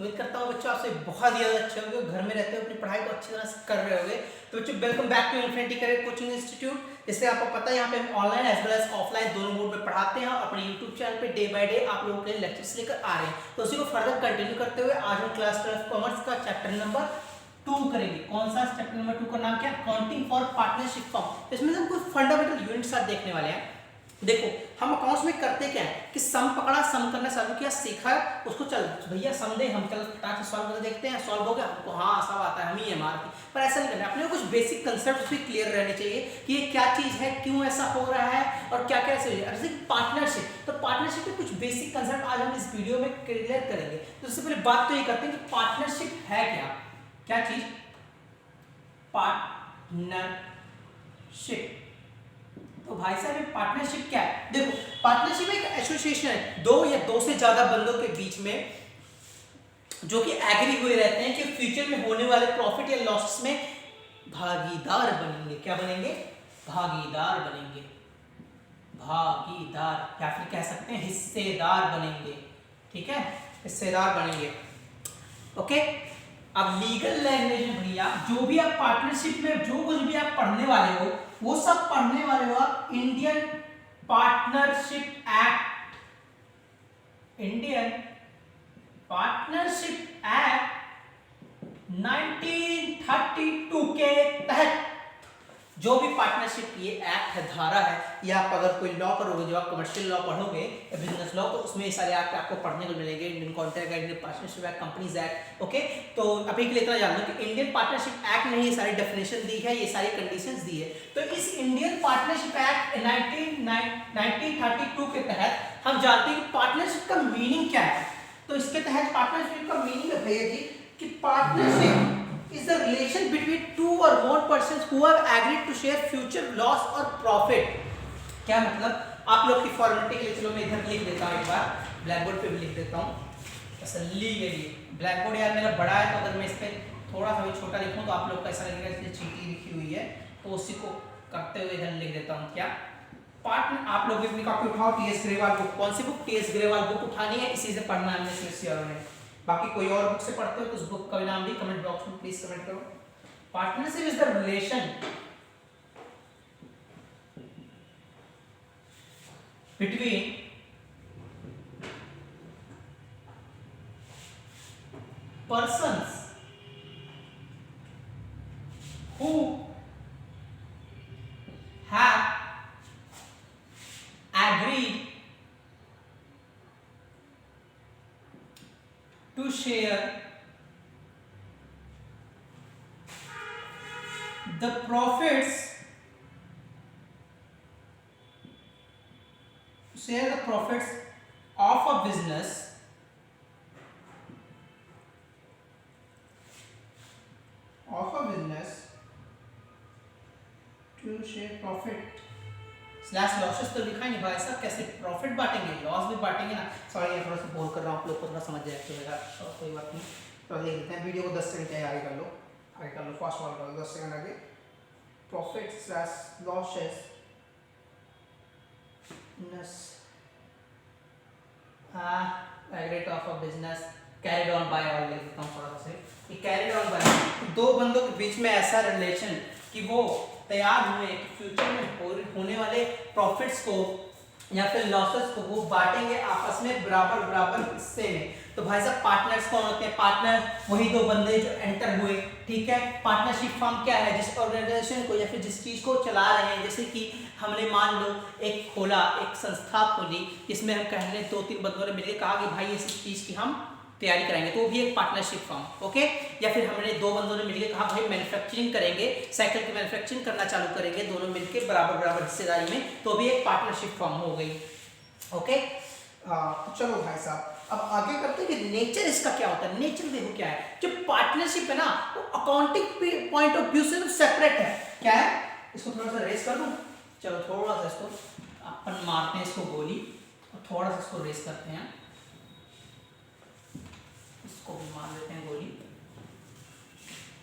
उम्मीद करता हूँ बच्चों आपसे बहुत ज़्यादा अच्छे होंगे, घर में रहते हुए अपनी पढ़ाई को अच्छी तरह से कर रहे होंगे। तो बच्चों welcome back to infinity career coaching institute. जैसे आपको पता है यहाँ पे हम online as well as offline दोनों मोड में पढ़ाते हैं और अपने यूट्यूब चैनल पे डे बाय डे आप लोगों के लिए लेक्चर्स लेकर आ रहे हैं। तो उसी को फर्दर कंटिन्यू करते हुए आज हम क्लास 12 कॉमर्स का चैप्टर नंबर 2 करेंगे। कौन सा चैप्टर नंबर 2 का नाम क्या है? Accounting for partnership firm. इसमें हम कुछ फंडामेंटल यूनिट्स आज देखने वाले हैं। देखो हम अकाउंट्स में करते क्या है कि सम पकड़ा, सम करना चालू किया, सीखा, उसको चल भैया सम दे, हम चल फटाक से सॉल्व करके देखते हैं, सॉल्व हो गया, हमको हाँ सब आता है, हम ही है मार की। पर ऐसा नहीं करना, अपने कुछ बेसिक कंसेप्ट भी क्लियर रहने चाहिए कि ये क्या चीज है, क्यों ऐसा हो रहा है और क्या क्या ऐसे हो रहा है। जैसे पार्टनरशिप, तो पार्टनरशिप के कुछ बेसिक कंसेप्ट आज हम इस वीडियो में क्लियर करेंगे। तो सबसे पहले बात तो ये करते हैं कि पार्टनरशिप है क्या। क्या चीज? पार्टनरशिप। तो भाई साहब पार्टनरशिप क्या है? देखो पार्टनरशिप एक एसोसिएशन है दो या दो से ज्यादा बंदों के बीच में जो कि एग्री हुए रहते हैं कि फ्यूचर में होने वाले प्रॉफिट या लॉसेस में भागीदार बनेंगे। क्या बनेंगे? भागीदार बनेंगे। भागीदार या फिर कह सकते हैं हिस्सेदार बनेंगे। ठीक है, हिस्सेदार बनेंगे। ओके, अब लीगल लैंग्वेज में भैया जो भी आप पार्टनरशिप में जो कुछ भी आप पढ़ने वाले हो वो सब पढ़ने वाले हो आप Indian partnership act. Indian partnership act 1932 के तहत जो भी पार्टनरशिप ये एक्ट है, धारा है, या आप अगर कोई लॉ करोगे, जब आप कमर्शियल लॉ पढ़ोगे या बिजनेस लॉ, तो उसमें ये सारे एक्ट आपको पढ़ने को मिलेंगे। Indian contract act, Indian partnership act, companies act. Okay, तो अभी के लिए इतना जान लो कि इंडियन पार्टनरशिप एक्ट ने ये सारी डेफिनेशन दी है, ये सारी कंडीशंस दी है। तो इस इंडियन पार्टनरशिप एक्ट 1932 के तहत हम जानते हैं कि पार्टनरशिप का मीनिंग क्या है। तो इसके तहत पार्टनरशिप का मीनिंग है भैया जी कि partnership is the relation between two or more persons who have agreed to share future loss or profit। क्या मतलब? आप लोग की फॉर्मेलिटी के लिए चलो मैं इधर लिख देता हूँ, एक बार ब्लैक बोर्ड पे भी लिख देता हूँ। ऐसा लीगली ब्लैक बोर्ड यार मेरा बड़ा है, तो अगर मैं इस पे थोड़ा सा भी छोटा लिखूँ तो आप लोग को ऐसा लगेगा जैसे चीटी लिखी हुई है, तो उसी को करते हुए इधर लिख देता हूँ। क्या पार्टनर? आप लोग अपनी कॉपी उठाओ, टीएस ग्रेवाल बुक। कौन सी बुक? टीएस ग्रेवाल बुक उठानी है, इसी से पढ़ना है हमने। बाकी कोई और बुक से पढ़ते हो तो उस बुक का नाम भी कमेंट बॉक्स में प्लीज कमेंट करो। Partnership is the relation between persons who have agreed to share the profits of a business to share profit slash losses. तो लिखा ही नहीं भाई साहब, कैसे प्रॉफिट बांटेंगे, लॉस भी बांटेंगे ना। सॉरी यार थोड़ा सा बोल कर रहा हूँ, आप लोग को थोड़ा समझ जाए तो कोई बात नहीं। तो लिख देते हैं, वीडियो को 10 सेकंड चाहिए, आगे कर लो, फास्ट फॉरवर्ड कर लो 10 सेकंड आगे। Profit slash losses rate of a business carried on by और लिख देता हूँ थोड़ा सा। ये कैरिड ऑन बाय दो बंदों के बीच में ऐसा रिलेशन कि वो तैयार हुए कि फ्यूचर में होने वाले प्रॉफिट्स को या फिर लॉसेस को वो बांटेंगे आपस में बराबर बराबर हिस्से में। तो भाई साहब पार्टनर्स कौन होते हैं? पार्टनर वही दो बंदे जो एंटर हुए। ठीक है, पार्टनरशिप फर्म क्या है? जिस ऑर्गेनाइजेशन को या फिर जिस चीज को चला रहे हैं, जैसे कि हमने मान लो एक खोला, एक संस्था खोली, जिसमें हम कह रहे हैं 2-3 बंदों ने मिलकर कहा कि भाई इस चीज की हम तैयारी कराएंगे, तो वो भी एक पार्टनरशिप फर्म। ओके, या फिर हमने दो बंदों ने मिलकर कहा भाई मैन्युफैक्चरिंग करेंगे, साइकिल की मैन्युफैक्चरिंग करना चालू करेंगे, दोनों मिलकर बराबर बराबर हिस्सेदारी में, तो भी एक पार्टनरशिप फर्म हो गई। ओके, चलो भाई साहब अब आगे करते हैं कि नेचर इसका क्या होता है। नेचर देखो क्या है, जो पार्टनरशिप है ना वो अकाउंटिंग पॉइंट ऑफ व्यू से सेपरेट है। क्या है? इसको थोड़ा सा रेस कर दूं, चलो थोड़ा सा इसको अपन मारते हैं, इसको गोली, और थोड़ा सा इसको रेस करते हैं, इसको भी मार देते हैं गोली,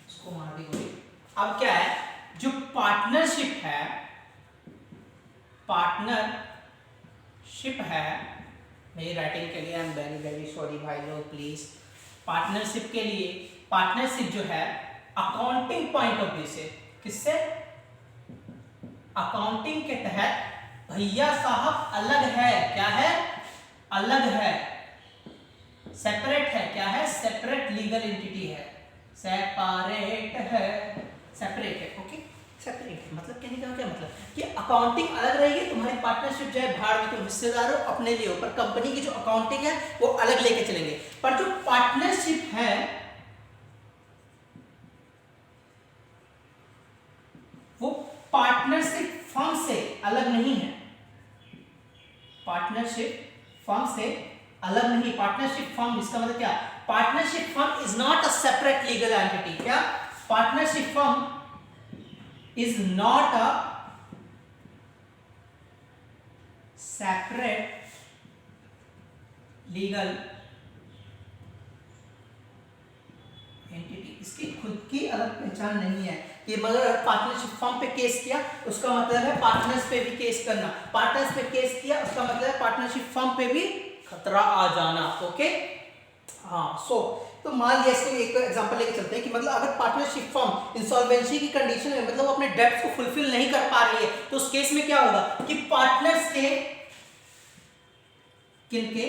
इसको मार दी गोली। अब क्या है, जो पार्टनरशिप है, मेरी राइटिंग के लिए I am very very sorry भाई लोग, प्लीज पार्टनरशिप के लिए पार्टनरशिप जो है अकाउंटिंग पॉइंट ऑफ व्यू से, किससे, अकाउंटिंग के तहत भैया साहब अलग है, क्या है, अलग है, सेपरेट है, क्या है, सेपरेट लीगल एंटिटी है, सेपरेट है, सेपरेट है, ओके, सेपरेट है। मतलब कहने का क्या मतलब कि अकाउंटिंग अलग रहेगी, तुम्हारी पार्टनरशिप जो है भाड़ में, तुम हिस्सेदार हो अपने लिए हो, पर कंपनी की जो अकाउंटिंग है वो अलग लेके चलेंगे। पर जो पार्टनरशिप है वो पार्टनरशिप फर्म से अलग नहीं है, पार्टनरशिप फर्म से अलग नहीं। पार्टनरशिप फर्म इसका मतलब क्या, partnership firm is not a separate legal entity, क्या, partnership firm is not a separate legal entity, इसकी खुद की अलग पहचान नहीं है। कि मगर पार्टनरशिप फर्म पे केस किया उसका मतलब है पार्टनर्स पे भी केस करना, पार्टनर्स पे केस किया उसका मतलब है पार्टनरशिप फर्म पे भी खतरा आ जाना, ओके। हाँ, तो मान लिया इसको एक एग्जांपल लेके चलते हैं कि मतलब अगर पार्टनरशिप फर्म इंसॉल्वेंसी की कंडीशन में मतलब वो अपने डेब्ट्स को फुलफिल नहीं कर पा रही है, तो उस केस में क्या होगा कि पार्टनर्स के किनके,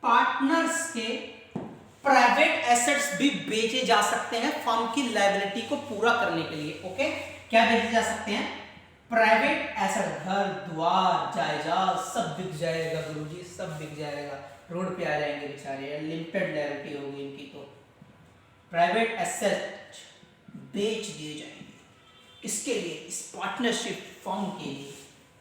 पार्टनर्स के प्राइवेट एसेट्स भी बेचे जा सकते हैं फर्म की लायबिलिटी को पूरा करने के लिए, ओके। क्या बेचे जा सकते हैं, प्राइवेट एसेट, घर द्वार जायदाद सब बिक जाएगा गुरुजी, सब बिक जाएगा, रोड पे आ जाएंगे बेचारे, लिमिटेड लायबिलिटी होगी इनकी, तो प्राइवेट एसेट बेच दिए जाएंगे, किसके लिए, इस पार्टनरशिप फर्म के लिए,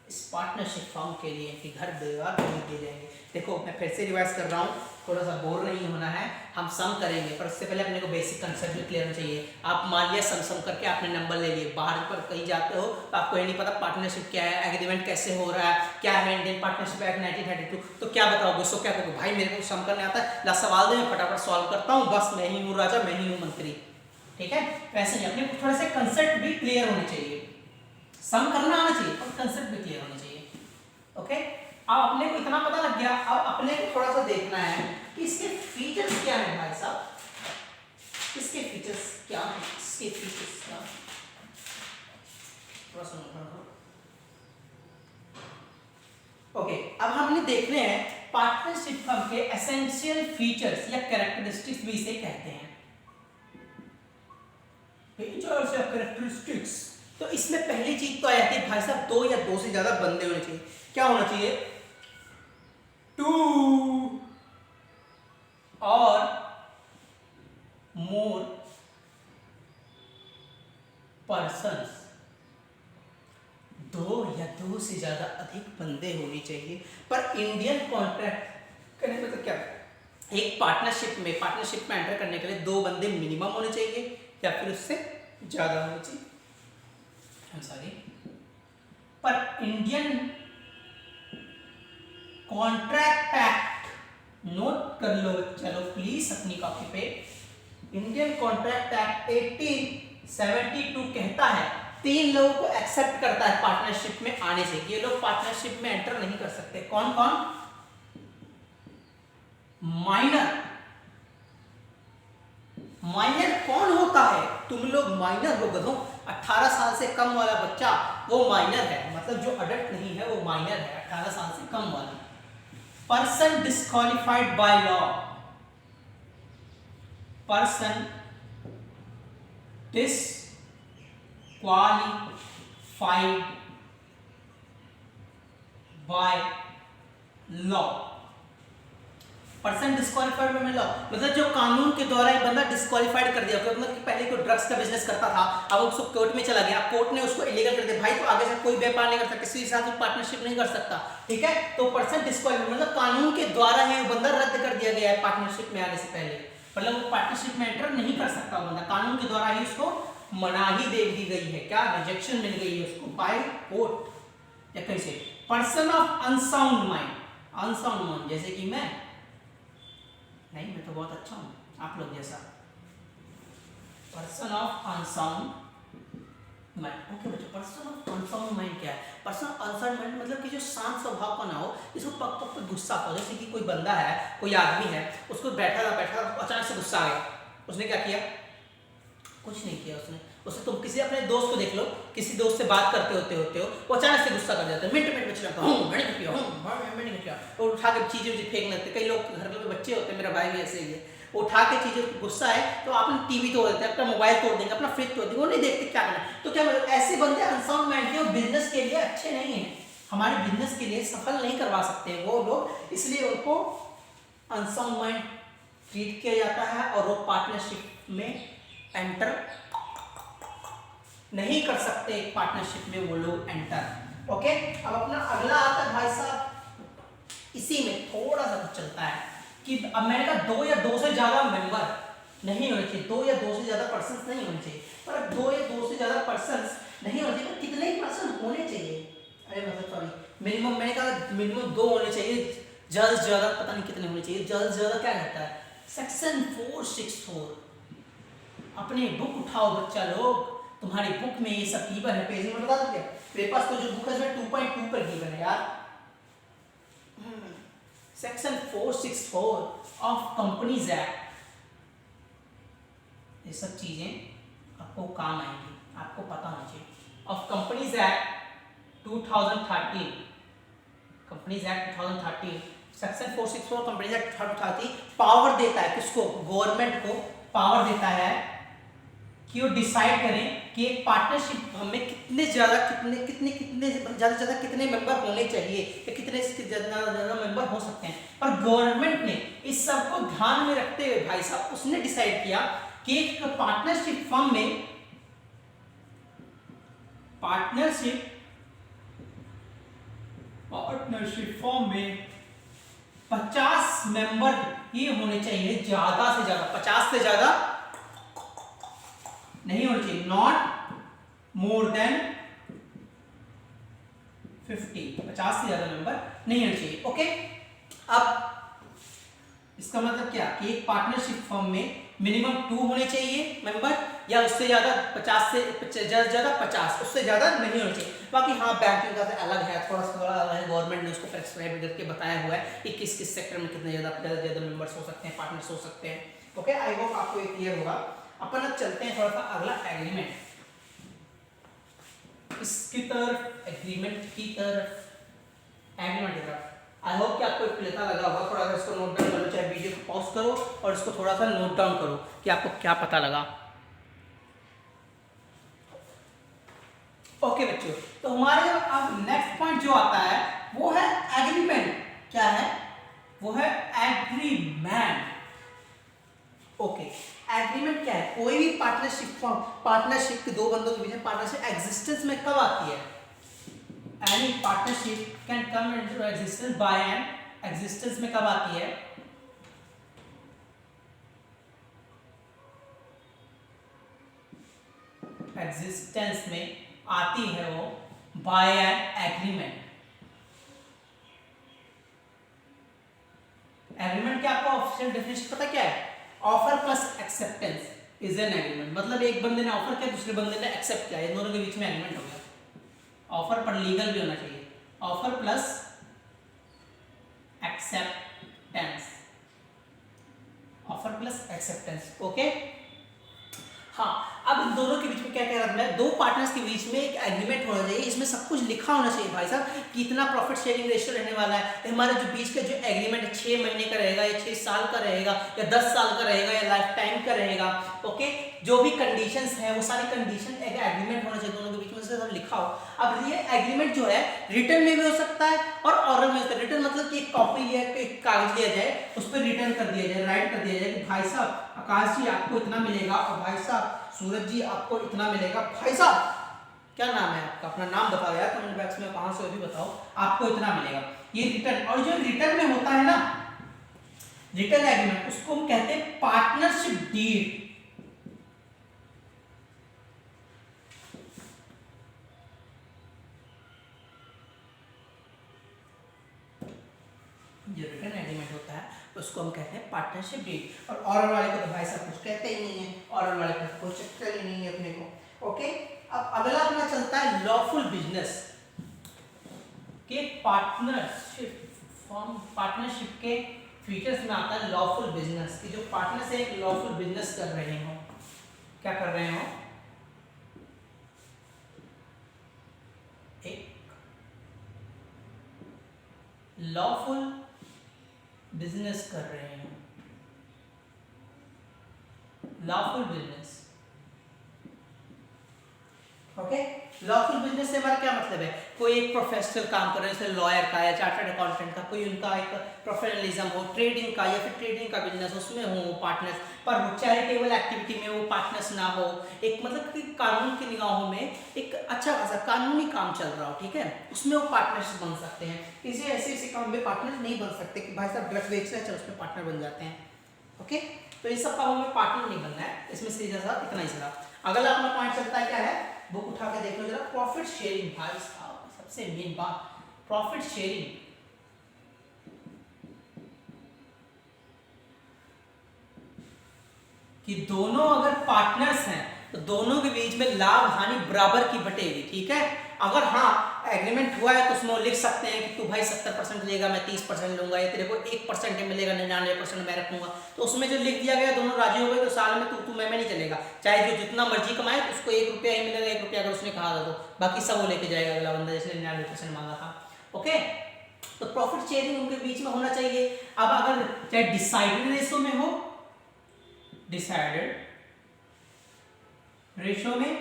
इस पार्टनरशिप फर्म के लिए इनके घर द्वार बेच दिए जाएंगे। देखो मैं फिर से रिवाइज कर रहा हूँ, थोड़ा सा बोर नहीं होना है, हम सम करेंगे पर उससे पहले अपने को बेसिक कंसेप्ट भी क्लियर होना चाहिए। आप मान लिया सम करके आपने नंबर ले लिए, बाहर पर कहीं जाते हो तो आपको ये नहीं पता पार्टनरशिप क्या है, एग्रीमेंट कैसे हो रहा है, क्या है इंडियन पार्टनरशिप एक्ट 1932, तो क्या बताओगे, सो क्या करोगे, भाई मेरे को सम करने आता है, ला सवाल दे मैं फटाफट सॉल्व करता हूँ, बस मैं ही हूँ राजा, मैं ही हूँ मंत्री, ठीक है। वैसे ही अपने थोड़े से कंसेप्ट भी क्लियर होने चाहिए, सम करना आना चाहिए और कंसेप्ट भी क्लियर होने चाहिए, ओके। अब अपने को इतना पता लग गया, अब अपने को थोड़ा सा देखना है कि इसके फीचर्स क्या है भाई साहब, इसके फीचर्स क्या है, इसके फीचर्स क्या, थोड़ा सा ओके। अब हमने देखने हैं पार्टनरशिप फर्म के एसेंशियल फीचर्स या कैरेक्टरिस्टिक्स भी इसे कहते हैं, फीचर्स या कैरेक्टरिस्टिक्स। तो इसमें पहली चीज तो आ जाती है भाई साहब, दो या दो से ज्यादा बंदे होने चाहिए, क्या होना चाहिए, 2 और मोर पर्सन्स, दो या दो से ज्यादा अधिक बंदे होने चाहिए। पर इंडियन कॉन्ट्रैक्ट करने मतलब क्या, एक पार्टनरशिप में एंटर करने के लिए 2 बंदे मिनिमम होने चाहिए या फिर उससे ज्यादा होने चाहिए, सॉरी। पर इंडियन कॉन्ट्रैक्ट एक्ट नोट कर लो चलो प्लीज अपनी कॉपी पे, इंडियन कॉन्ट्रैक्ट एक्ट 1872 कहता है 3 लोगों को एक्सेप्ट करता है पार्टनरशिप में आने से, ये लोग पार्टनरशिप में एंटर नहीं कर सकते। कौन कौन, माइनर, माइनर कौन होता है, तुम लोग माइनर हो गधों, 18 साल से कम वाला बच्चा वो माइनर है, मतलब जो अडल्ट नहीं है वो माइनर है, 18 साल से कम वाला। Person disqualified by law, person disqualified by law, person disqualified by law मतलब जो कानून के द्वारा एक बंदा डिस्क्वालिफाइड कर दिया, मतलब कि पहले कोई ड्रग्स का बिजनेस करता था, अब उसको कोर्ट में चला गया, कोर्ट ने उसको इलीगल कर दिया, भाई तो आगे से कोई व्यापार नहीं कर सकता, किसी के साथ पार्टनरशिप नहीं कर सकता, ठीक है। तो पर्सन डिस्क्वालिफाइड मतलब कानून के द्वारा ही वो बंदा रद्द कर दिया गया है पार्टनरशिप में आने से पहले, मतलब वो पार्टनरशिप में एंटर नहीं कर सकता बंदा, कानून के द्वारा ही उसको मनाही दे दी गई है, क्या रिजेक्शन मिल गई है उसको बाय कोर्ट या कैसे। Person of unsound mind, unsound mind जैसे कि मैं नहीं, मैं तो बहुत अच्छा हूँ आप लोग जैसा, person of unsound mind, okay बच्चों। पर्सन ऑफ अनसाउंड माइंड क्या है, पर्सन ऑफ अनसाउंड माइंड मतलब कि जो शांत स्वभाव का ना हो, जिसको पक पक पे गुस्सा हो, जैसे कि कोई बंदा है, कोई आदमी है, उसको बैठा गुस्सा आ गया। उसने क्या किया? कुछ नहीं किया उसने तुम किसी अपने दोस्त को देख लो, किसी दोस्त से बात करते होते हो वो अचानक से गुस्सा कर जाता है, मिनट में चिल्लाता हूँ मैंने क्या किया, मैंने क्या किया, और उठा के चीजें फेंक लेते। कई लोग घर में बच्चे होते हैं, मेरा भाई भी ऐसे ही है, वो उठा के चीजें, गुस्सा है तो आपने टीवी तोड़ देते हैं, अपना मोबाइल तोड़ देंगे, अपना फ्रिज तोड़ देंगे, वो नहीं देखते क्या करना। तो क्या ऐसे बंदे अनसाउंड माइंड के बिजनेस के लिए अच्छे नहीं है, हमारे बिजनेस के लिए सफल नहीं करवा सकते वो लोग, इसलिए उनको अनसाउंड माइंड ट्रीट किया जाता है और वो पार्टनरशिप में एंटर नहीं कर सकते, एक पार्टनरशिप में वो लोग एंटर। ओके, अब अपना अगला आता है भाई साहब, इसी में थोड़ा सा कुछ चलता है कि अब मैंने कहा 2 या 2 से ज्यादा मेंबर नहीं होने चाहिए, 2 या 2 से ज्यादा पर्सन नहीं होने चाहिए, पर अब 2 या 2 से ज्यादा पर्सन नहीं होने चाहिए, कितने ही पर्सन होने चाहिए, अरे मतलब सॉरी मिनिमम, मैंने कहा मिनिमम 2 होने चाहिए, ज्यादा से ज्यादा पता नहीं कितने होने चाहिए, ज्यादा से ज्यादा क्या कहता है सेक्शन 464, अपने बुक उठाओ बच्चा लोग, तुम्हारी बुक में ये सब गिवन है, पेज में बता दूं क्या, मेरे पास तो जो बुक है उसमें 2.2 पर गिवन है यार। सेक्शन 464 ऑफ कंपनीज एक्ट, ये सब चीजें आपको काम आएंगी, आपको पता होना चाहिए। Of companies act 2013, companies act 2013, section 464 companies act 2013 power देता है किसको, गवर्नमेंट को पावर देता है कि वो डिसाइड करें कि एक पार्टनरशिप हमें कितने ज्यादा कितने मेंबर होने चाहिए या कितने ज्यादा मेंबर हो सकते हैं। पर गवर्नमेंट ने इस सब को ध्यान में रखते हुए भाई साहब उसने डिसाइड किया कि एक पार्टनरशिप फर्म में 50 मेंबर ही होने चाहिए, ज्यादा से ज्यादा, 50 से ज्यादा नहीं होना चाहिए, नॉट मोर देन 50, 50 से ज्यादा मेंबर नहीं होना चाहिए। ओके, अब इसका मतलब क्या कि एक पार्टनरशिप फर्म में मिनिमम 2 होने चाहिए मेंबर, या उससे ज्यादा 50 से ज्यादा 50, उससे ज्यादा नहीं होना चाहिए। बाकी हाँ बैंकिंग का अलग है, थोड़ा अलग है, गवर्नमेंट ने उसको प्रेस्क्राइब करके बताया हुआ है कि किस किस सेक्टर में कितने ज्यादा मेंबर्स हो सकते हैं, पार्टनर्स हो सकते हैं। ओके, आई होप आपको ये क्लियर होगा। अपन अब चलते हैं थोड़ा सा अगला एग्रीमेंट, इसकी तरफ, एग्रीमेंट की तरफ, एग्रीमेंट की तरफ। आई होप कि आपको पता लगा होगा, थोड़ा सा इसको नोट डाउन करो, चाहे वीडियो को पॉज करो और इसको थोड़ा सा नोट डाउन करो कि आपको क्या पता लगा। ओके बच्चों, तो हमारे अब नेक्स्ट पॉइंट जो आता है वो है एग्रीमेंट। क्या है वो? है एग्रीमेंट। ओके, एग्रीमेंट क्या है? कोई भी पार्टनरशिप के दो बंदों के बीच में पार्टनरशिप एग्जिस्टेंस में कब आती है? Any partnership can come into existence by an, existence में कब आती है? एग्जिस्टेंस में आती है वो बाय एन एग्रीमेंट। एग्रीमेंट क्या आपको ऑफिशियल डेफिनेशन पता क्या है? Offer plus acceptance is an agreement. मतलब एक बंदे ने ऑफर किया, दूसरे बंदे ने एक्सेप्ट किया, इन दोनों के बीच में एग्रीमेंट हो गया। ऑफर पर लीगल भी होना चाहिए, offer plus acceptance, offer plus acceptance. Okay, हाँ, अब इन दोनों के बीच में क्या कह रहा था मैं, दो पार्टनर्स के बीच में एक एग्रीमेंट होना चाहिए, इसमें सब कुछ लिखा होना चाहिए भाई साहब कि इतना प्रॉफिट शेयरिंग रेशियो रहने वाला है। तो हमारे जो बीच का जो एग्रीमेंट है 6 महीने का रहेगा या 6 साल का रहेगा या 10 साल का रहेगा या लाइफ टाइम का रहेगा। ओके, जो भी कंडीशंस है वो सारी कंडीशन एक एग्रीमेंट होना चाहिए, दोनों के बीच में से सब लिखा हो। अब ये एग्रीमेंट जो है रिटर्न में भी हो सकता है और ऑरल में हो सकता है। रिटर्न मतलब कि एक कॉपी या एक कागज लिया जाए, उस पर रिटर्न कर दिया जाए, राइट कर दिया जाए कि भाई साहब आकाश जी आपको इतना मिलेगा और भाई साहब सूरज जी आपको इतना मिलेगा। भाई साहब क्या नाम है आपका? अपना नाम बताओ यार कमेंट बॉक्स में, कहां से हो भी बताओ, आपको इतना मिलेगा। ये रिटर्न, और जो रिटर्न में होता है ना रिटर्न एग्रीमेंट, उसको हम कहते हैं पार्टनरशिप डीड। जो रिटर्न एग्रीमेंट होता है उसको हम कहते हैं पार्टनरशिप डीड। और ऑरल वाले को तो भाई साहब कुछ कहते ही नहीं है, ऑरल वाले को कोई चक्कर ही नहीं है अपने को। ओके, अब अगला अपना चलता है लॉफुल बिजनेस के पार्टनरशिप फॉर्म, पार्टनरशिप के फीचर्स में आता है लॉफुल बिजनेस, कि जो पार्टनर्स है एक लॉफुल बिजनेस कर रहे हो। क्या कर रहे हो? एक लॉफुल बिजनेस कर रहे हैं, lawful business. Okay, lawful business से हमारा क्या मतलब है? कोई एक प्रोफेशनल काम कर रहे हैं, जैसे लॉयर का या चार्टर्ड अकाउंटेंट का, कोई उनका एक प्रोफेशनलिज्म हो, ट्रेडिंग का या फिर ट्रेडिंग का बिजनेस, उसमें हो पार्टनर्स, पर चैरिटेबल एक्टिविटी में वो पार्टनर्स ना हो। एक मतलब कि कानून की निगाहों में एक अच्छा खासा कानूनी काम चल रहा हो, ठीक है, उसमें वो पार्टनर्स बन सकते हैं। किसी ऐसे काम में पार्टनर नहीं बन सकते कि भाई साहब ड्रग्स बेच रहे हैं, चलो उसमें पार्टनर बन जाते हैं। ओके, तो इन सब कामों में पार्टनर नहीं बनना है, इसमें सीधा सा इतना ही चला। अगला अपना पॉइंट चलता है क्या है, बुक उठा के देख लो जरा, प्रॉफिट शेयरिंग। भाई साहब सबसे मेन बात प्रॉफिट शेयरिंग। कि दोनों अगर पार्टनर्स हैं तो दोनों के बीच में लाभ हानि बराबर की बटेगी, ठीक है। अगर हाँ एग्रीमेंट हुआ है तो उसमें लिख सकते हैं कि तू भाई 70% लेगा, मैं 30% लूंगा, या तेरे को 1% मिलेगा, 99% मैं रखूंगा। तो उसमें जो लिख दिया गया दोनों राजी हो गए तो साल में तू मैं नहीं चलेगा, चाहे जो जितना मर्जी कमाए उसको 1 रुपया ही मिलेगा, 1 रुपया अगर उसने कहा था तो बाकी सब वो लेके जाएगा अगला बंदा जिसने 99% मांगा था। ओके, तो प्रॉफिट शेयरिंग उनके बीच में होना चाहिए। अब अगर चाहे डिसाइडेड रेशो में हो, डिसाइडेड रेशो में,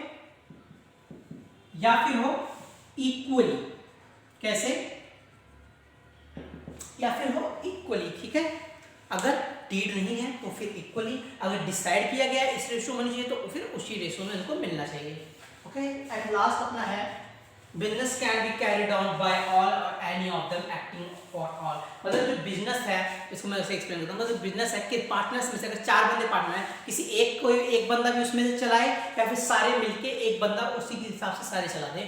या फिर हो इक्वली, कैसे, या फिर हो इक्वली, ठीक है। अगर डीड नहीं है तो फिर इक्वली, अगर डिसाइड किया गया इस रेशो में चाहिए तो फिर उसी रेशो में इनको मिलना चाहिए। ओके, एट लास्ट अपना है business can be carried on by all और any of them acting for all. मतलब जो बिजनेस है इसको मैं ऐसे एक्सप्लेन करता हूँ, मतलब बिजनेस है कि पार्टनर्स में से अगर 4 बंदे पार्टनर हैं, किसी एक कोई एक बंदा भी उसमें से चलाए या फिर सारे मिलके एक बंदा उसी के हिसाब से सारे चला दें,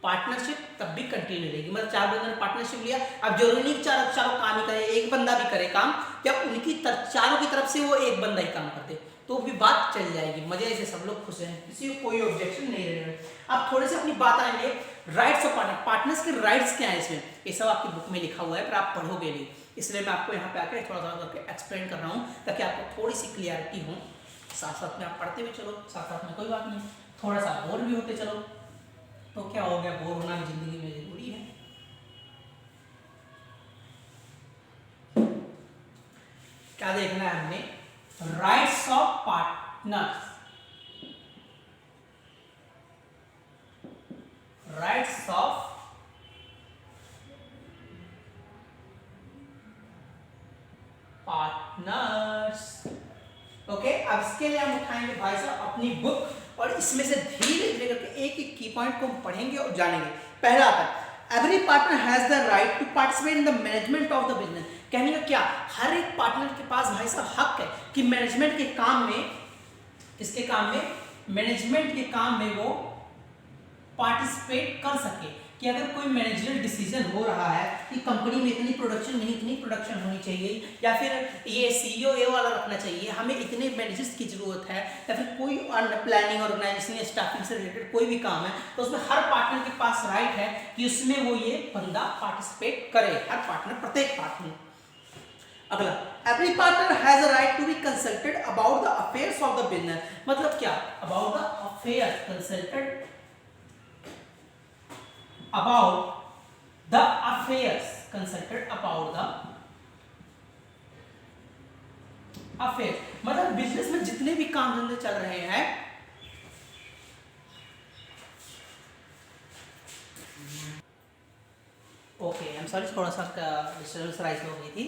पार्टनरशिप तब भी कंटिन्यू रहेगी। मतलब 4 बंदों ने पार्टनरशिप लिया, अब जरूरी नहीं चारों काम ही करे, एक बंदा भी करे काम, या उनकी चारों की तरफ से वो एक बंदा ही काम करते तो भी बात चल जाएगी, मजे से सब लोग खुश हैं, किसी को कोई ऑब्जेक्शन नहीं रहेगा। अब थोड़े से अपनी बात आएंगे राइट्स ऑफ पार्टनर, पार्टनर्स के राइट्स क्या है इसमें, ये सब आपकी बुक में लिखा हुआ है पर आप पढ़ोगे नहीं, इसलिए मैं आपको यहाँ पे आके थोड़ा थोड़ा करके एक्सप्लेन कर रहा हूँ ताकि आपको थोड़ी सी क्लियरिटी हो। साथ साथ में आप पढ़ते भी चलो, साथ साथ में कोई बात नहीं, थोड़ा सा बोर भी होते चलो, तो क्या हो गया, बोर होना भी जिंदगी में जरूरी है। क्या देखना है हमने, rights of partners, rights of partners. Okay, अब इसके लिए हम उठाएंगे भाई साहब अपनी बुक और इसमें से धीरे धीरे करके एक एक की पॉइंट को हम पढ़ेंगे और जानेंगे। पहला आता है every partner has the right to participate in the management of the business. कहने का क्या, हर एक पार्टनर के पास भाई साहब हक है कि मैनेजमेंट के काम में, किसके काम में, मैनेजमेंट के काम में वो पार्टिसिपेट कर सके। कि अगर कोई मैनेजरियल डिसीजन हो रहा है कि कंपनी में इतनी प्रोडक्शन नहीं, इतनी प्रोडक्शन होनी चाहिए, या फिर ये सीईओ ए वाला रखना चाहिए, हमें इतने मैनेजर्स की जरूरत है, या फिर कोई प्लानिंग ऑर्गेनाइजेशन या स्टाफिंग से रिलेटेड कोई भी काम है, तो उसमें हर पार्टनर के पास राइट है कि उसमें वो ये बंदा पार्टिसिपेट करे, हर पार्टनर, प्रत्येक पार्टनर। अगला, every partner has a right to be consulted about the affairs of the business. मतलब क्या, about the affairs, consulted about the affairs, consulted about the affairs। मतलब बिजनेस में जितने भी काम धंधे चल रहे हैं, ओके आई एम सॉरी, थोड़ा सा डिस्टर्बेंस राइज हो गई थी,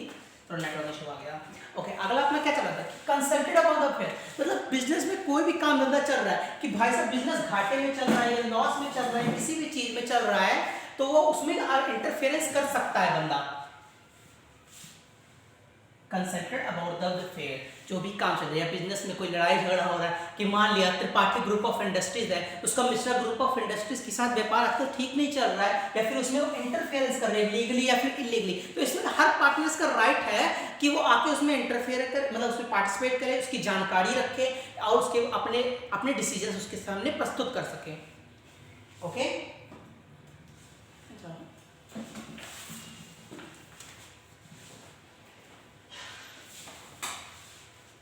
थोड़ा नेटवर्क इशू आ गया। ओके, अगला अपना क्या चल रहा था, कंसल्टेड अबाउट द अफेयर। मतलब बिजनेस में कोई भी काम धंधा चल रहा है कि भाई साहब बिजनेस घाटे में चल रहा है या लॉस में चल रहा है, किसी भी चीज में चल रहा है, तो वो उसमें इंटरफेरेंस कर सकता है बंदा। कंसल्टेड अबाउट द अफेयर, जो भी काम चल रहा है, या बिजनेस में कोई लड़ाई झगड़ा हो रहा है कि मान लिया त्रिपाठी ग्रुप ऑफ इंडस्ट्रीज है, उसका मिश्रा ग्रुप ऑफ इंडस्ट्रीज के साथ व्यापार आजकल ठीक नहीं चल रहा है, या फिर उसमें वो इंटरफेरेंस कर रहे हैं लीगली या फिर इलीगली, तो इसमें हर पार्टनर्स का राइट है कि वो आके उसमें इंटरफेयर कर, मतलब उसमें पार्टिसिपेट करे, उसकी जानकारी रखे और उसके अपने डिसीजन उसके सामने प्रस्तुत कर सके। ओके,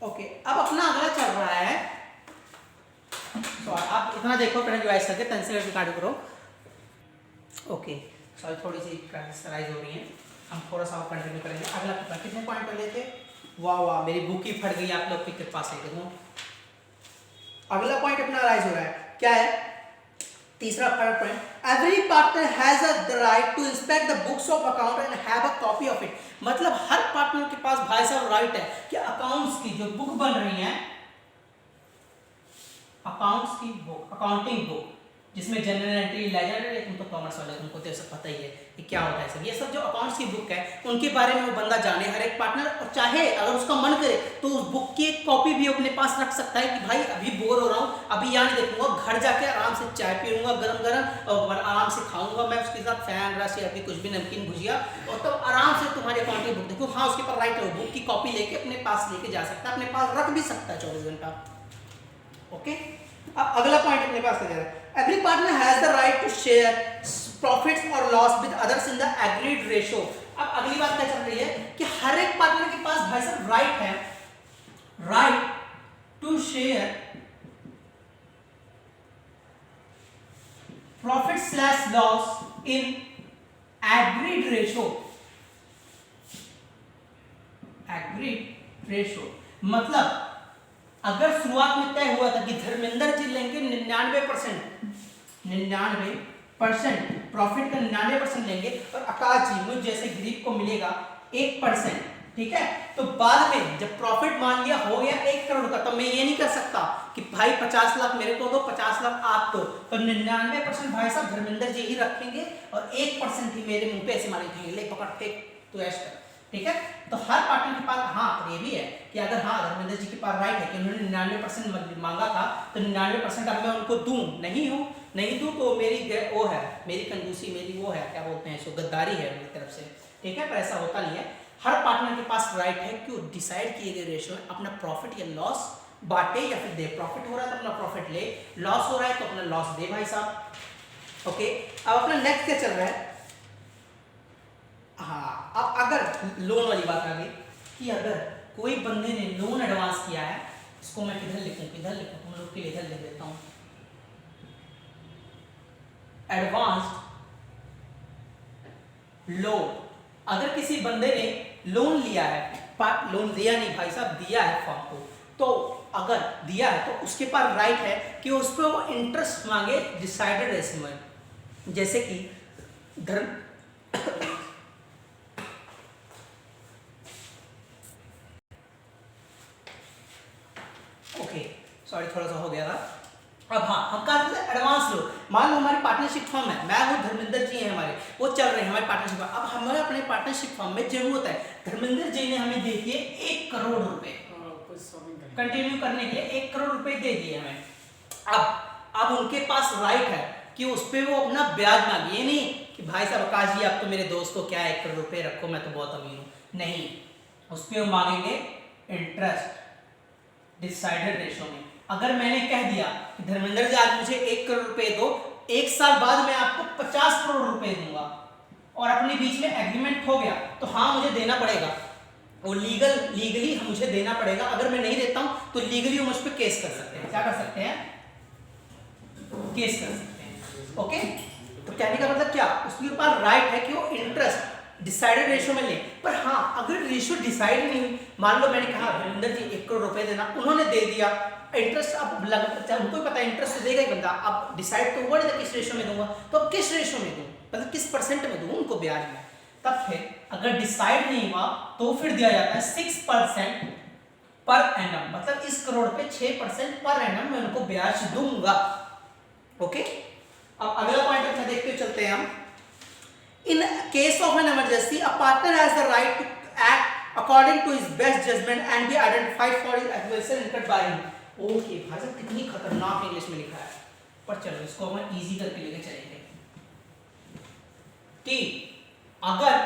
ओके, अब अपना अगला चल रहा है, तो आप इतना देखो, पहले रिवाइज करके पेंसिल रिकॉर्ड करो। ओके, सॉरी थोड़ी सी क्राइसिस हो रही है, हम थोड़ा सा कंटिन्यू करेंगे। अगला कितने पॉइंट कर लेते? वाह वाह, मेरी बुक ही फट गई आप लोग की कृपा से। देखो अगला पॉइंट अपना राइज हो रहा है, क्या है? तीसरा point, every partner has the right to inspect the books of account and have a copy of it. मतलब हर पार्टनर के पास भाई साहब राइट है कि अकाउंट्स की जो बुक बन रही है, अकाउंट्स की बुक, अकाउंटिंग बुक जिसमें जनरल एंट्री, लेजर, तुम तो कॉमर्स वाले, तुमको तो सब पता ही है कि क्या होता है सब। ये सब जो अकाउंट्स की बुक है उनके बारे में वो बंदा जाने, हर एक पार्टनर, और चाहे अगर उसका मन करे तो उस बुक की एक कॉपी भी अपने पास रख सकता है कि भाई अभी बोर हो रहा हूँ, अभी यहाँ नहीं देखूंगा, घर जाके आराम से चाय पीऊंगा गरम गरम और आराम से खाऊंगा मैं उसके साथ फैन रस या फिर कुछ भी नमकीन भुजिया, और तब आराम से तुम्हारी अकाउंटिंग बुक देखो। हाँ, उसके पास राइट है, बुक की कॉपी लेके अपने पास लेके जा सकता है, अपने पास रख भी सकता है 24 घंटा। ओके, अब अगला पॉइंट अपने पास आ जा रहा है, every partner has the right to share profits और loss with others in the agreed ratio. अब अगली बात क्या चल रही है कि हर एक पार्टनर के पास भाई साहब राइट है, right to share profit slash loss in agreed ratio. Agreed ratio मतलब अगर शुरुआत में तय हुआ था कि धर्मेंद्र जी लेंगे 99%, 99% प्रॉफिट का 99% लेंगे और आकाश जी मुझ जैसे गरीब को मिलेगा 1%, ठीक है, तो बाद में जब प्रॉफिट मान लिया हो गया 1 करोड़ का, तब मैं ये नहीं कर सकता कि भाई 50 लाख मेरे को दो, 50 लाख आप दो, तो 99% भाई साहब धर्मेंद्र जी ही रखेंगे और 1% ही मेरे मुंह पे ऐसे मारे खाएंगे, ले पकड़ फेंक तू ऐश कर, ठीक है। तो हर पार्टनर के पास हाँ ये भी है कि अगर हाँ धर्मेंद्र जी के पास राइट है कि उन्होंने 99% मांगा था, तो 99% अब मैं उनको दूं, नहीं दूं तो मेरी वो है, मेरी कंजूसी, मेरी वो है, क्या बोलते हैं इसको, गद्दारी है मेरी तरफ से, ठीक है। पर ऐसा होता नहीं है, हर पार्टनर के पास राइट है कि वो डिसाइड किए गए रेशियो में अपना प्रॉफिट या लॉस बांटे या फिर दे। प्रॉफिट हो रहा है तो अपना प्रॉफिट ले, लॉस हो रहा है तो अपना लॉस दे भाई साहब। ओके, अब अपना नेक्स्ट क्या चल रहा है? हाँ, अब अगर लोन वाली बात आ गई कि अगर कोई बंदे ने लोन एडवांस किया है, इसको मैं किधर लिखूं, तुम लोग के लिए इधर लिख देता हूं, एडवांस्ड लोन। अगर किसी बंदे ने लोन लिया है, लोन दिया नहीं भाई साहब, दिया है फॉर्म को, तो अगर दिया है तो उसके पास राइट है कि उस पर वो इंटरेस्ट मांगे डिसाइडेड रेशियो में, जैसे कि धर्म सॉरी थोड़ा सा हो गया था। अब हाँ, हम कहा था एडवांस लो, मान लो हमारी पार्टनरशिप फॉर्म है, मैं हूँ, धर्मेंद्र जी हैं हमारे, वो चल रहे हैं हमारे पार्टनरशिप। अब हमें अपने पार्टनरशिप फॉर्म में जरूरत है, धर्मेंद्र जी ने हमें दे दिए 1 करोड़ रुपए कंटिन्यू करने के लिए, 1 करोड़ रुपए दे दिए हमें। अब उनके पास राइट है कि उस पर वो अपना ब्याज मांगे, ये नहीं कि भाई साहब आकाश जी आप तो मेरे दोस्त हो, क्या 1 करोड़ रुपए रखो, मैं तो बहुत अमीर हूँ, नहीं, उस पर वो मांगेंगे इंटरेस्ट डिसाइडेड रेशियो में। अगर मैंने कह दिया कि धर्मेंद्र जी आज मुझे 1 करोड़ रुपए दो, 1 साल बाद मैं आपको 50 करोड़ रुपए दूंगा, और अपने बीच में एग्रीमेंट हो गया, तो हाँ मुझे देना पड़ेगा, वो लीगली मुझे देना पड़ेगा। अगर मैं नहीं देता हूं तो लीगली वो मुझ पर केस कर सकते हैं, क्या कर सकते हैं, केस कर सकते हैं। ओके, तो कहने का मतलब क्या, उसके पास राइट है कि वो इंटरेस्ट डिसाइडेड रेशियो में ले। पर हाँ, अगर रेशियो डिसाइड नहीं हुई, मान लो मैंने कहा धर्मेंद्र जी 1 करोड़ रुपए देना, उन्होंने दे दिया, इंटरेस्ट अब लगा, उनको ही पता है इंटरेस्ट तो देगा ही बंदा, अब डिसाइड तो हुआ नहीं था किस रेशियो में दूंगा, तो अब किस रेशियो में दूं, मतलब किस परसेंट में दूं उनको ब्याज में। तब फिर अगर डिसाइड नहीं हुआ तो फिर दिया जाता है 6% पर एनम, मतलब इस करोड़ पे 6% पर एनम मैं उनको ब्याज दूंगा। ओके, अब अगला पॉइंट अपना देखते हुए चलते हैं हम। In case of an emergency, a partner has the right to act according to his best judgment and be identified for his acquisition incurred by him. Okay भाई साहब कितनी खतरनाक इंग्लिश में लिखा है, पर चलो इसको हम इजी करके लेके चलेंगे कि अगर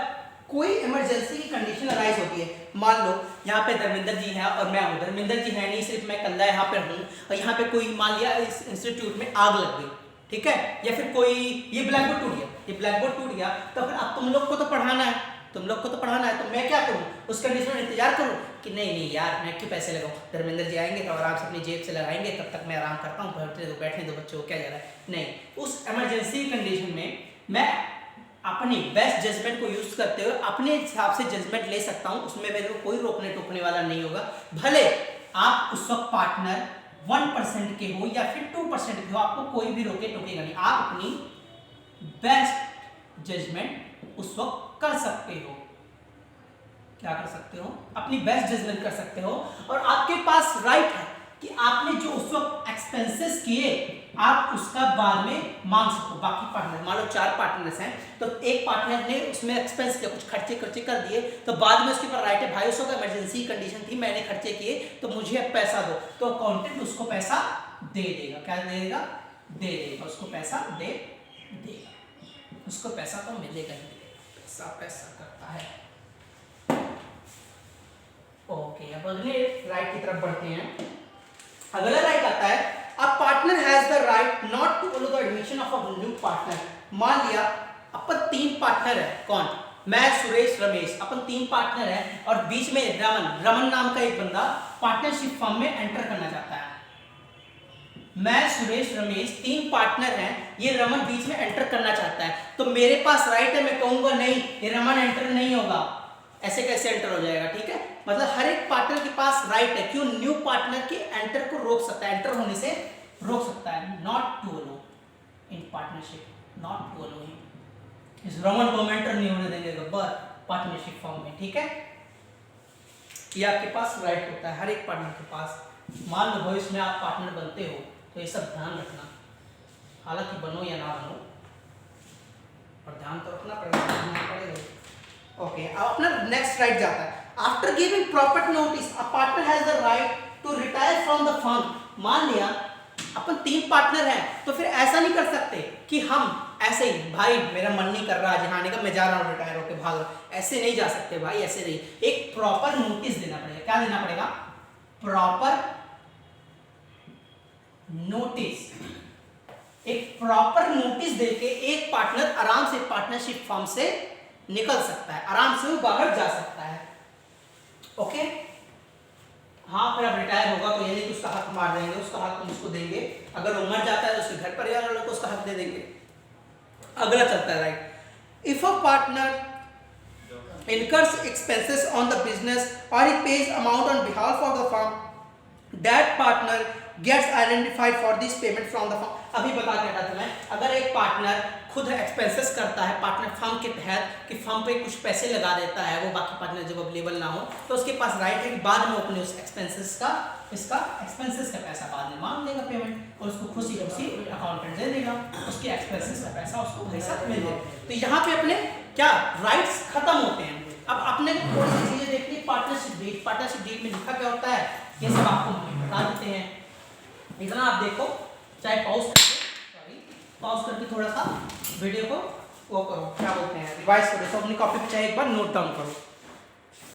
कोई इमरजेंसी की कंडीशन अराइज होती है, मान लो यहाँ पे धर्मेंद्र जी है और मैं हूँ, धर्मेंद्र जी है नहीं, सिर्फ मैं कल्ला यहाँ पे हूँ, और यहाँ पे कोई मान लिया इस इंस्टीट्यूट में आग लग गई, ठीक है, या फिर कोई ये ब्लैक बोर्ड टूट गया, ये ब्लैक बोर्ड टूट गया, तो फिर अब तुम लोग को तो पढ़ाना है, तो मैं क्या करूं, उस कंडीशन में इंतजार करूं कि नहीं नहीं यार मैं क्यों पैसे लगाऊं, धर्मेंद्र जी आएंगे तो आराम से अपनी जेब से लगाएंगे, तब तक मैं आराम करता हूँ, बैठने दो बच्चों को क्या जा रहा है। नहीं, उस इमरजेंसी कंडीशन में मैं अपनी बेस्ट जजमेंट को यूज करते हुए अपने हिसाब से जजमेंट ले सकता हूँ, उसमें मेरे को कोई रोकने टोकने वाला नहीं होगा। भले आप उस वक्त पार्टनर 1% के हो या फिर 2% के हो, आपको कोई भी रोके टोकेगा नहीं। आप अपनी बेस्ट जजमेंट उस वक्त कर सकते हो। क्या कर सकते हो? अपनी बेस्ट जजमेंट कर सकते हो। और आपके पास राइट है कि आपने जो उस वक्त एक्सपेंसेस किए आप उसका बाद में मांग सको। बाकी पार्टनर, मान लो 4 पार्टनर्स हैं, तो एक पार्टनर ने उसमें एक्सपेंस किया, कुछ खर्चे कर दिए, तो बाद में उसके ऊपर राइट है भाई उसको इमरजेंसी कंडीशन थी, मैंने खर्चे किए तो मुझे अब पैसा दो, तो अकाउंटेंट उसको पैसा दे देगा। क्या दे देगा? दे देगा, उसको पैसा दे देगा, उसको पैसा तो मिलेगा ही। पैसा करता है। ओके, अब अगले राइट की तरफ बढ़ते हैं। अगला राइट आता है a partner has the right not to follow the admission of a new partner. मान लिया अपन 3 पार्टनर है, कौन? मैं, सुरेश, रमेश, अपन 3 पार्टनर है और बीच में रमन नाम का एक बंदा पार्टनरशिप फर्म में एंटर करना चाहता है। मैं, सुरेश, रमेश 3 पार्टनर हैं, ये रमन बीच में एंटर करना चाहता है, तो मेरे पास राइट है, मैं कहूंगा नहीं ये रमन एंटर नहीं होगा। ऐसे कैसे एंटर हो जाएगा? ठीक है, मतलब हर एक पार्टनर के पास राइट है, क्यों? न्यू पार्टनर के एंटर को रोक सकता है, एंटर होने से रोक सकता है। Not to allow in partnership, not to allow him, इस रमन को एंटर नहीं होने देंगे गब्बर पार्टनरशिप फॉर्म में। ठीक है, ये आपके पास राइट होता है हर एक पार्टनर के पास। मान लो भविष्य में आप पार्टनर बनते हो तो ये सब ध्यान रखना, हालांकि बनो या ना बनो पर ध्यान तो रखना पड़ेगा। ओके, अब अपना नेक्स्ट राइट जाता है after giving proper notice a partner has the right to retire from the firm. मान लिया अपन 3 पार्टनर हैं, तो फिर ऐसा नहीं कर सकते कि हम ऐसे ही भाई मेरा मन नहीं कर रहा आज नहाने का, मैं जा रहा हूँ रिटायर होकर भाग रहा, ऐसे नहीं जा सकते भाई, ऐसे नहीं। एक प्रॉपर नोटिस देना पड़ेगा। क्या देना पड़ेगा? Proper notice. एक प्रॉपर नोटिस देके एक पार्टनर आराम से पार्टनरशिप फर्म से निकल सकता है, आराम से वो बाहर जा सकता है। ओके, हाँ, फिर अब रिटायर होगा तो ये नहीं कि उसका हक मार देंगे, उसका हक हम उसको देंगे। अगर वो मर जाता है तो उसके घर परिवार वालों को उसका हक दे देंगे। अगला चलता है right if a partner incurs expenses on the business or he pays amount on behalf of the firm, that partner gets identified for this payment from the firm। अभी बता के हटा था मैं, अगर एक पार्टनर खुद एक्सपेंसेस करता है पार्टनर फर्म के तहत कि फर्म पे कुछ पैसे लगा देता है, वो बाकी पार्टनर जब अवेलेबल ना हो तो उसके पास राइट है कि बाद में अपने उस एक्सपेंसेस का पैसा बाद में मांग लेगा पेमेंट, और उसको खुशी अकाउंटेंट दे देगा, उसके एक्सपेंसेस का पैसा उसको भाई साहब मिल जाएगा। तो यहाँ पे अपने क्या राइट्स खत्म होते हैं। अब अपने थोड़ी सी चीजें देखनी, पार्टनरशिप डीड में लिखा क्या होता है ये सब आपको बता देते हैं। इतना आप देखो, चाहे पॉज करके थोड़ा सा वीडियो को वो करो, क्या बोलते हैं, रिवाइज करो, तो अपनी कॉपी पे चाहे एक बार नोट डाउन करो।